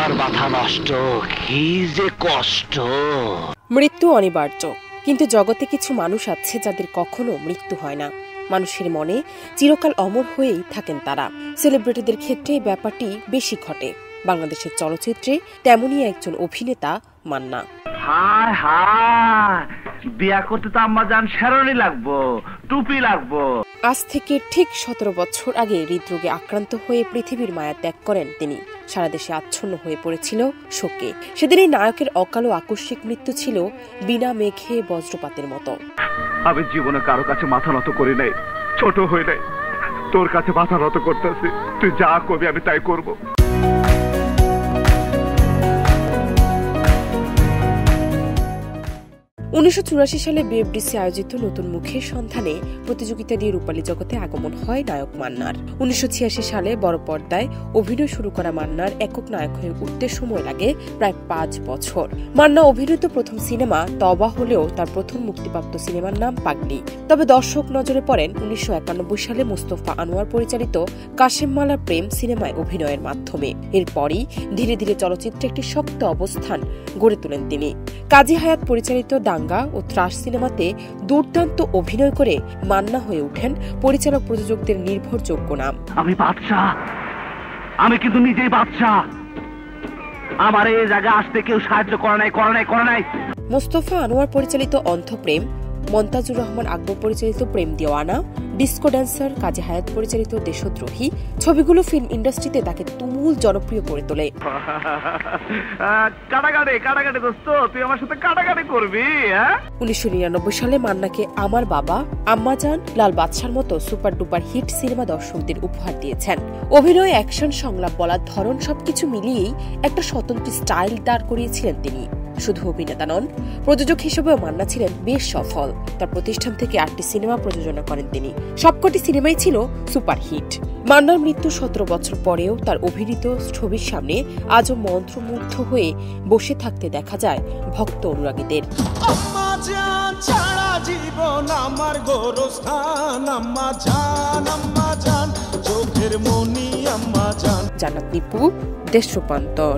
আমার মাথা নষ্ট, কি যে কষ্ট। মৃত্যু অনিবার্য, কিন্তু জগতে কিছু মানুষ আছে যাদের কখনো মৃত্যু হয় না। মানুষের মনে চিরকাল অমর হয়েই থাকেন তারা। সেলিব্রিটিদের ক্ষেত্রে এই ব্যাপারটি বেশি ঘটে। বাংলাদেশের চলচ্চিত্রে তেমনই একজন অভিনেতা মান্না। হায় হায়, বিয়া করতে তো আম্মা জান শেরনি লাগবো, টুপি লাগবো। আজ থেকে ঠিক 17 বছর আগে হৃদরোগে আক্রান্ত হয়ে পৃথিবীর মায়া ত্যাগ করেন তিনি। সারা দেশে আচ্ছন্ন হয়ে পড়েছিল শোকে। সেদিন এই নায়কের অকাল ও আকস্মিক মৃত্যু ছিল বিনা মেঘে বজ্রপাতের মতো। আমি জীবনে কারো কাছে মাথা নত করি নাই, ছোট হই নাই। তোর কাছে মাথা নত করতেছি, তুই যা করবি আমি তাই করব। 1984 সালে বিএফডিসি আয়োজিত নতুন মুখের সন্ধানে প্রতিযোগিতা দিয়ে রূপালী জগতে আগমন হয় নায়ক মান্নার। 1986 সালে বড় পর্দায় অভিনয় শুরু করা মান্নার একক নায়ক হয়ে উঠতে সময় লাগে প্রায় 5 বছর। মান্না অভিনীত প্রথম সিনেমা তওবা হলেও তার প্রথম মুক্তিপ্রাপ্ত সিনেমার নাম পাগলি। তবে দর্শক নজরে পড়েন 1991 সালে মোস্তফা আনোয়ার পরিচালিত কাশেম মালার প্রেম সিনেমায় অভিনয়ের মাধ্যমে। এরপরই ধীরে ধীরে চলচ্চিত্রে একটি শক্ত অবস্থান গড়ে তোলেন তিনি। কাজী হায়াত পরিচালিত দাঙ্গা ও ত্রাস সিনেমাতে দুর্দান্ত অভিনয় করে মান্না হয়ে ওঠেন পরিচালক প্রযোজকদের নির্ভরযোগ্য নাম। আমি বাদশা, আমি কিন্তু নিজেই বাদশা। আমার এই জায়গা আসতে কেউ সাহায্য করে নাই। মোস্তফা আনোয়ার পরিচালিত অন্ধপ্রেম, মন্তাজুর রহমান আকবর পরিচালিত প্রেম দিওয়ানা, ডিস্কো ড্যান্সার, কাজী হায়াত পরিচালিত দেশদ্রোহী ছবিগুলো ফিল্ম ইন্ডাস্ট্রিতে তাকে তুমুল জনপ্রিয় করে তোলে। কাটাকাটি দোস্ত, তুই আমার সাথে কাটাকাটি করবি? 1999 সালে মান্নাকে আমার বাবা, আম্মাজান, লাল বাদশার মতো সুপার ডুপার হিট সিনেমা দর্শকদের উপহার দিয়েছেন। অভিনয়, অ্যাকশন, সংলাপ বলার ধরন সবকিছু মিলিয়েই একটা স্বতন্ত্র স্টাইল দাঁড় করিয়েছিলেন তিনি। শুধু অভিনেতা নন, প্রযোজক হিসেবেও মান্না ছিলেন বেশ সফল। তার প্রতিষ্ঠান থেকে 8টি সিনেমা প্রযোজনা করেন তিনি। সবকটি সিনেমাই ছিল সুপারহিট। মান্নার মৃত্যু 17 বছর পরেও তার অভিনীত ছবির সামনে আজও মন্ত্রমুগ্ধ হয়ে বসে থাকতে দেখা যায় ভক্ত অনুরাগীদের। জান্নাত নিপু, দেশ রূপান্তর।